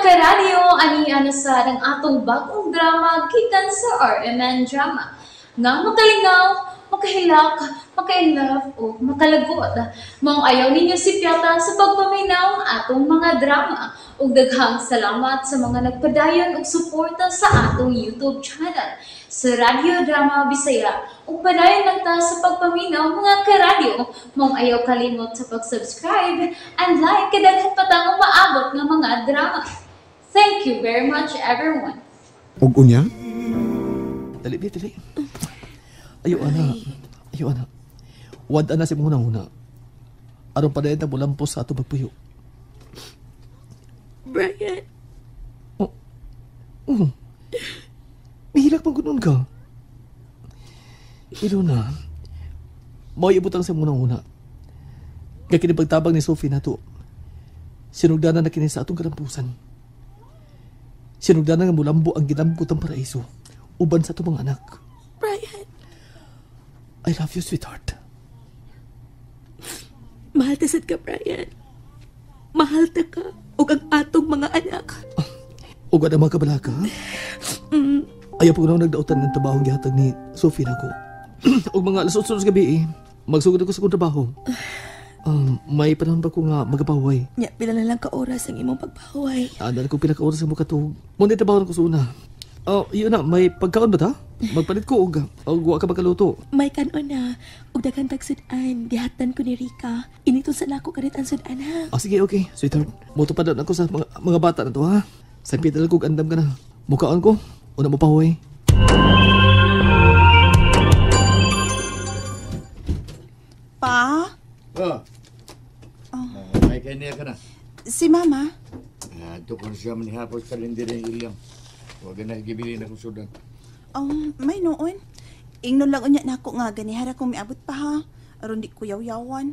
karadyo, ani sa ng atong bagong drama gikan sa RMN Drama. Nga makalingaw, makahilak, maka-inlove o makalagot. Maong ayaw ninyo si Piata sa pagpaminaw atong mga drama. Ug daghang salamat sa mga nagpadayon og suporta sa atong YouTube channel sa Radio Drama Bisaya. Ug padayon lang ta sa pagpaminaw mga karadyo. Maong ayaw kalimot sa pag-subscribe and like kadaghan pa tang maabot nga mga drama. Thank you very much everyone. Ug unya? Dali. Ayo ana. Wad ana si muna. Aron pa dayon ta mulampos sa ato pagpuyo. Brian. Mihilak pang kunon ka. Ilo na. Mao ibutang sa muna. Kaya kinipagtabang ni Sophie na to. Sinugdanan na kini sa atong kalampusan. Sinugdanan nga mulambo ang ginambot ang paraiso. Uban sa itong mga anak. Brian. I love you, sweetheart. Mahal ta sad ka, Brian. Mahal ta ka. O ang atong mga anak. O gada mga kabalaka, ha? Ayaw po na nagdautan ng trabahong gihatag ni Sophie na ko. O mga alas-8 gabi magsugod ako sa kong trabaho. May panahon pa ko nga magapaway. Nya, pila na lang ka oras ang imong pagpahaway. Dahil ko pinaka-oras ang mukatog. Muna trabaho ko sa una. Yun na, may pagkaon ba ta? Magpalit ko og wa ka magkaluto. May kanon na. Ug daghan tag sudan. Gihatan ko ni Rika. Inito sa nako karit ang sudan ha. Sige, okay. Sweetheart. Muto pa ako sa mga bata na to, ha? Sa pital ko, andam ka na. Mukaon ko. Una mo pahuway. Pa? May kanya ka na. Si Mama? Ito kung siya manihapos ka rin din yung ilyang. Huwag na gibili na kong sudan. May noon. Ingnon lang unya na ako nga ganihara kung miabot pa ha. Aron di ko yaw-yawan.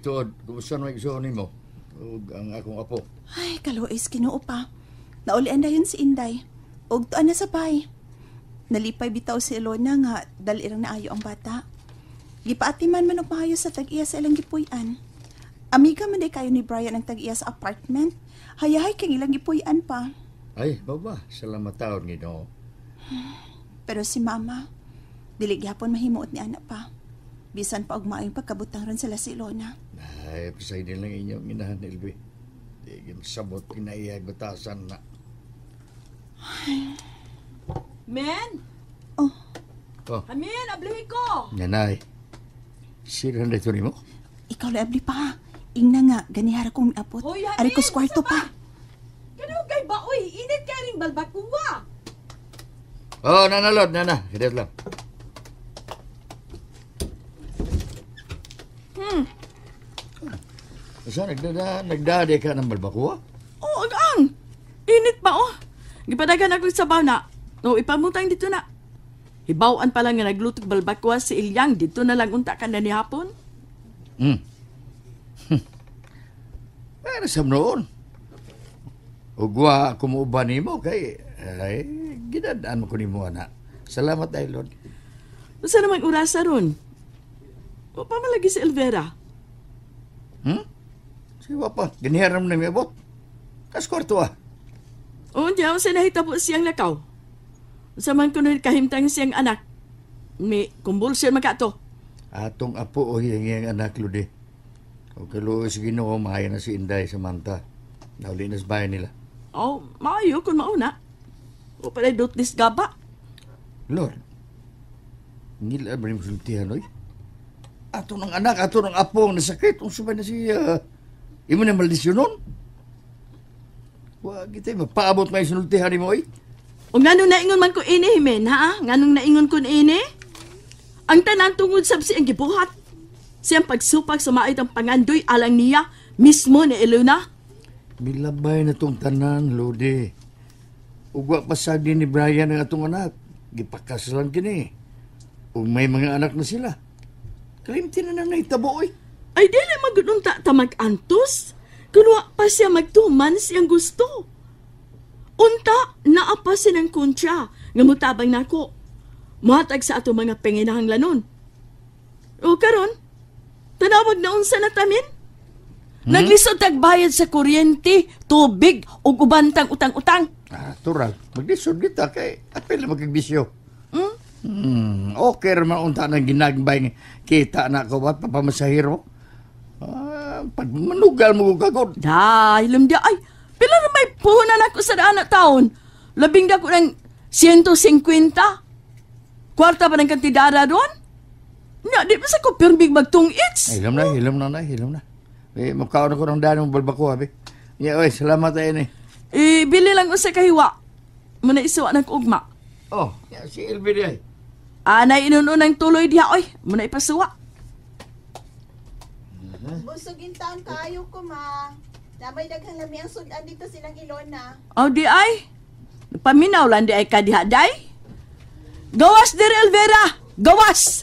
Tuod, kumusta na igsoon mo? Huwag ang akong apo. Ay, kaluis kinoo pa. Naulian na yun si Inday. Ug tuan na sa bay. Nalipay bitaw si Elona nga dalirang naayo ang bata. Gipaatiman man og mahayo sa tag-iya sa ilang gipuy-an. Amiga man day kayo ni Brian ang tag-iya sa apartment. Hayahay kang ilang gipuy-an pa. Ay, baba, salamat taon Ginoo. Pero si Mama, dili gyapon mahimuot ni anak pa. Bisan pa og maayong pagkabutang ron sila si Ilona. Ay, pasay din lang inyong inahan, Elby. Di sabot kinaiyag batasan na. Men! Oh. Amin, ablihin ko! Nanay, sila na ito ni mo? Ikaw labli pa. Ingna nga, ganihara kong miabot. Hoy, Hanin, Ari ko sa kwarto pa. Ganun kay ba, uy, init ka rin balbakuwa. Nanalod, nana. Hidat lang. Saan nagdade ka ng balbakuwa? Ang init ba, Gipadagan ako sa bauna. No, ipamutang dito na. Hibawaan pa lang nga naglutog balbakuwa si Ilyang. Dito na lang unta ka na ni hapon. Pero sa noon. Ugwa kumuuban ni mo kay ginadaan mo ko ni mo, anak. Salamat dahil, Lord. Masa naman urasa ron? O pa malagi si Elvera? Siwa pa, ganiharam na may abot. Kaskwarto O, diyaw sa nahitabo siyang nakaw. Sa man kuno kahimtang siyang anak. May kumbulsyon makato. Atong apo o hiyang anak, Lodi. O kaluoy si Ginoo, mahaya na si Inday sa Manta. Nauli na sa bayan nila. O, maayo kung mauna. O pala'y dotnis gaba. Lord, nila ba ni musultihan, oy? Ato ng anak, ato ng apo ang nasakit. Kung sabay na siya, imo na maldisyon nun. Wag ito, mapaabot may sultihan mo, oy. O nga nung naingon man ko ini, men, ha? Nga nung naingon ko ini? Ang tanan tungod sab siyang gibuhat. Siyang pagsupag sa maayot ang pangandoy alang niya, mismo ni Elona. Milabay na tong tanan, Lodi. Ugwa pasag din ni Brian ang atong anak. Gipakasalan kini. Ug may mga anak na sila. Kalimti na nang naitabo, oy. Ay, dili magununta ta mag-antos. Kunwa pa siya magtuman siyang gusto. Unta, naapa sinang kunsya. Nga mutabang nako. Matag sa ato mga penginahang lanon. O karon, tanawag na unsa na tamin? Naglisod tagbayad sa kuryente, tubig, ug ubantang utang-utang. Tural, maglisod kita kay apil magkagbisyo. Okay raman unta ng ginagbay kita na ko ba papamasahiro. Pag manugal mo kagod. Dahil di ay, pila na may puhunan ako sa daan na taon. Labing dako ng 150. Kwarta pa ng kantidada doon? Nga, di ba sa ko pirmig magtungits? Hilom na. Makaon ako ng daan ng balbako, abi. Oy, salamat tayo ni. Bili lang ko sa kahiwa. Muna isuwa ng ugma. Oh, si Elby di ay. Anay inununang tuloy diha, oy. Muna ipasuwa. Busugin taon kayo ko, ma. Namay daghang lami ang sudan dito silang Ilona. O di ay. Paminaw lang di ay kadiha, day. Gawas dir Elvera! Gawas!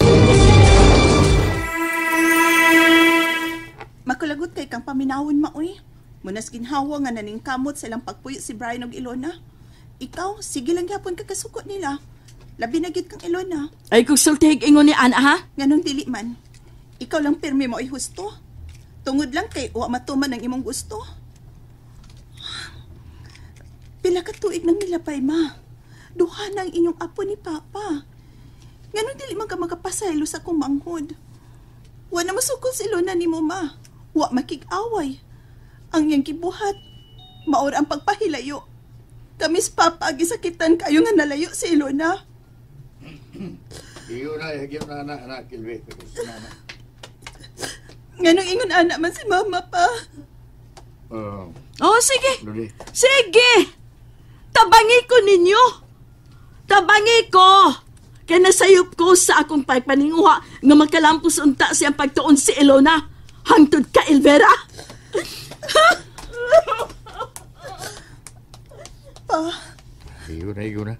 Makulagot kay kang paminawon, maoy. Munas ginhawa nga naning kamot silang pagpuyo si Brian og Ilona. Ikaw, sige lang gyapon ka kasukot nila. Labi na gid kang Ilona. Ay kung sultihig ingon ni Ana, ha? Nganong dili man. Ikaw lang pirmi mo ay husto. Tungod lang kay wa matuman ang imong gusto. Pila ka tuig nang nilapay, ma. Duha na ang inyong apo ni Papa. Nganong dili man ka makapasaylo sa akong manghod. Wa na masukol si Ilona ni mo, ma. Wa makig-away. Ang iyang kibuhat, maor ang pagpahilayo. Kamis Papa, gisakitan kayo nga nalayo si Ilona. Iyo na, anak, Elby. Nganong ingon anak man si Mama pa. Oh, sige. Lodi. Sige! Tabangi ko ninyo! Tabangi ko! Kaya nasayop ko sa akong pagpaninguha nga magkalampos unta siyang pagtuon si Ilona. Hangtod ka, Elvera! Pa. Iyo na.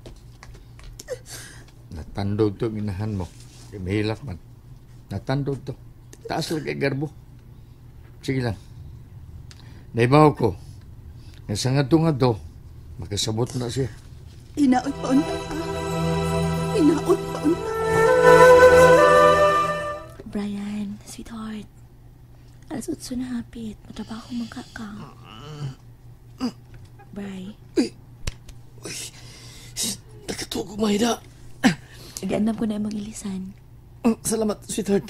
Natandog to ang inahan mo. Mahilak man. Natandog to. Taas lang kay garbo. Sige lang. Naibaw ko. Nasa nga to, makasabot na siya. Inaot pa unta pa. Inaot pa unta. Brian, sweetheart. Alas 8 na hapit. Matrabaho magkaka. Bri. Uy, nakatugo, Mayda. Ganam ko na imong ilisan. Salamat, sweetheart.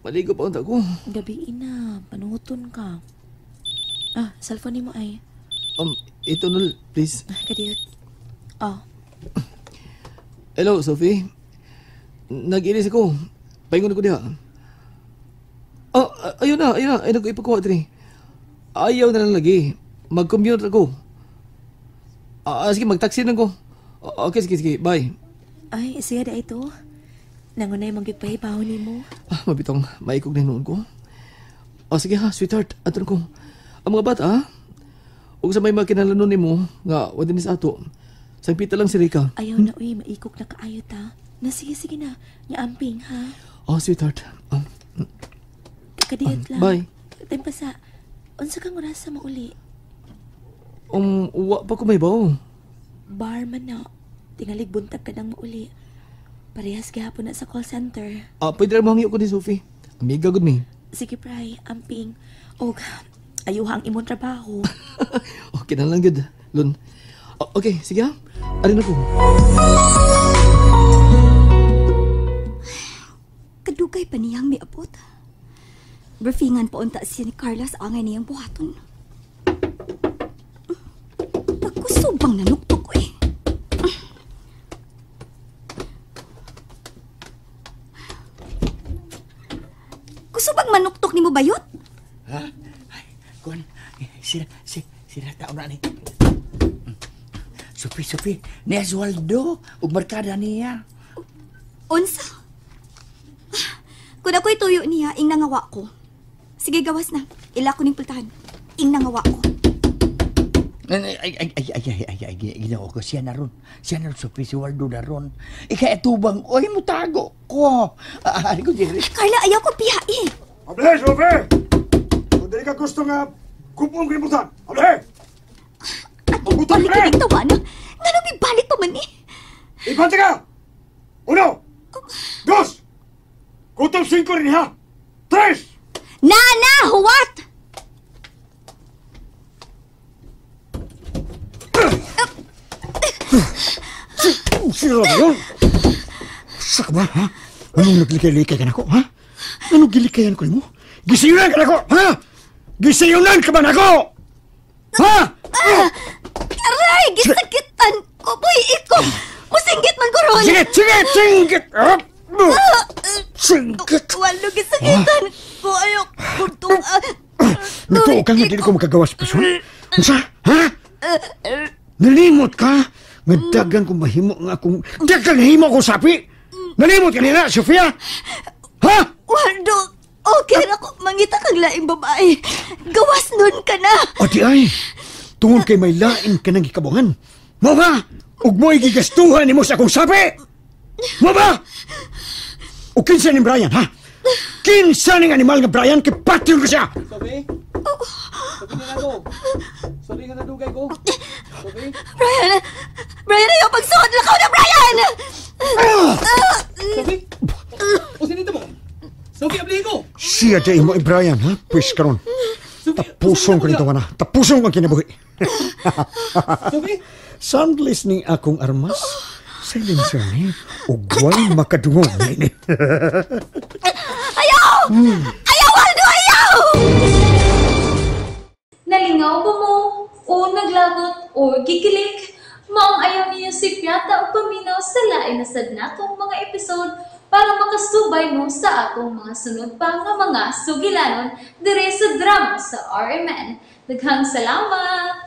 Maligo pa unta ko. Gabi na. Panuhuton ka. Cellphone ni mo ay. Ito nul, please. Kadiyot. Oh. Hello, Sophie. Nag-inis ako. Paingon ko diha. Ayun na. Ayun ko ipakuha diri. Ayaw na lang lagi. Mag-commute ako. Sige, mag-taxi na ko. Okay, sige. Bye. Ay, siya da ito. Nangunay magigpahibaw ni mo. Mabitong maikog na noon ko. Sige ha, sweetheart. Ato ko. Ang mga bata, huwag sa may makinalanon ni mo, nga wadin sa ato. Sagpita lang si Rika. Ayaw na, uy. Maikog na kaayo ta. Sige na. Nyaamping, ha? Sweetheart. Kadiyot lang. Bye. Time pa sa... Unsa kang oras sa mauli? Wa pa ko may baw. Barman na. Tingalig buntag ka ng mauli. Parehas gihapon na sa call center. Pwede rin mahangyo ko ni Sophie. Amiga good me. Sige, Pray. Amping. Og, ayuha ang imong trabaho. Okay na lang good, Lun. Okay, sige ha. Arin ako. Kadugay pa niyang may abot. Briefingan pa unta siya ni Carla sa angay niyang buhaton. Nagkusubang nanuktok ko eh. Kusubang manuktok ni mo bayot? Ha? Ay, kuan. Sira tao na ni. Sophie. Ni Oswaldo. Ug barkada niya. Unsa? Kung ako'y tuyo niya, ing nangawa ko. Sige, gawas na. Ila ko ning pultahan. Ing nangawa ko. Ay, ginawa ko. Siya na ron, Sophie, si Waldo na ron. Ikaetubang, oy, mutago ko. Ko, Jerry. Carla, ayaw ko pihain. Ableh, Sophie! Kung di ka gusto nga, kupong kinibutan. Ableh! Magbutan ka Balik ka tawa na. Nga bibalik pa man eh. Ibante ka! 1, 2, Kutong 5 rin ha! 3! Nana, what? Sino yun? Sak ba, ha? Anong naglikay-likay ka na ko, ha? Anong gilikayan ko mo? Gisayunan ka na ko, ha? Gisayunan ka ba na ko? Ha? Aray! Gisakitan ko! Boy, iko! Musinggit man ko ron! Sige! Singgit! Singgit! Walo gisakitan ko! Ayok! Kurtung! Natuo ka nga, di ko magkagawas person? Unsa? Ha? Nalimot ka? Nga dagang kong mahimo nga akong... Dagang himo ko sapi! Nalimot ka nila, Sofia! Ha? Waldo! Okay na ko mangita kang laing babae. Gawas nun ka na! O di ay, tungod kay may lain ka ng ikabuhan. Mo ba? Ug mo'y gigastuhan ni mo sa akong sapi? Mo ba? O kinsa ni Brian, ha? Kinsa ning animal nga Brian, kipatyon ko siya! Sophie? Sophie nga na ko. Sophie nga na dugay ko. Sophie? Brian! Brian, ayaw pagsuot lang ako na Brian! Sophie? O sinito mo? Sophie, ablihin ko! Siya day mo, Brian, ha? Pwes karon. Tapusong ko nito ka na. Tapusong ko kinabuhi. Sophie? Soundless ni akong armas. Silencer ni. Ugway makadungog ni. Ayaw! Ayaw, Waldo! Ayaw! Nalingaw ba mo? O naglagot? O gikilik? Maong ayaw niyo si Piata o paminaw sa lain na sadnatong mga episode para makasubay mo sa atong mga sunod pa nga mga sugilanon dire sa drama sa RMN. Daghang salamat!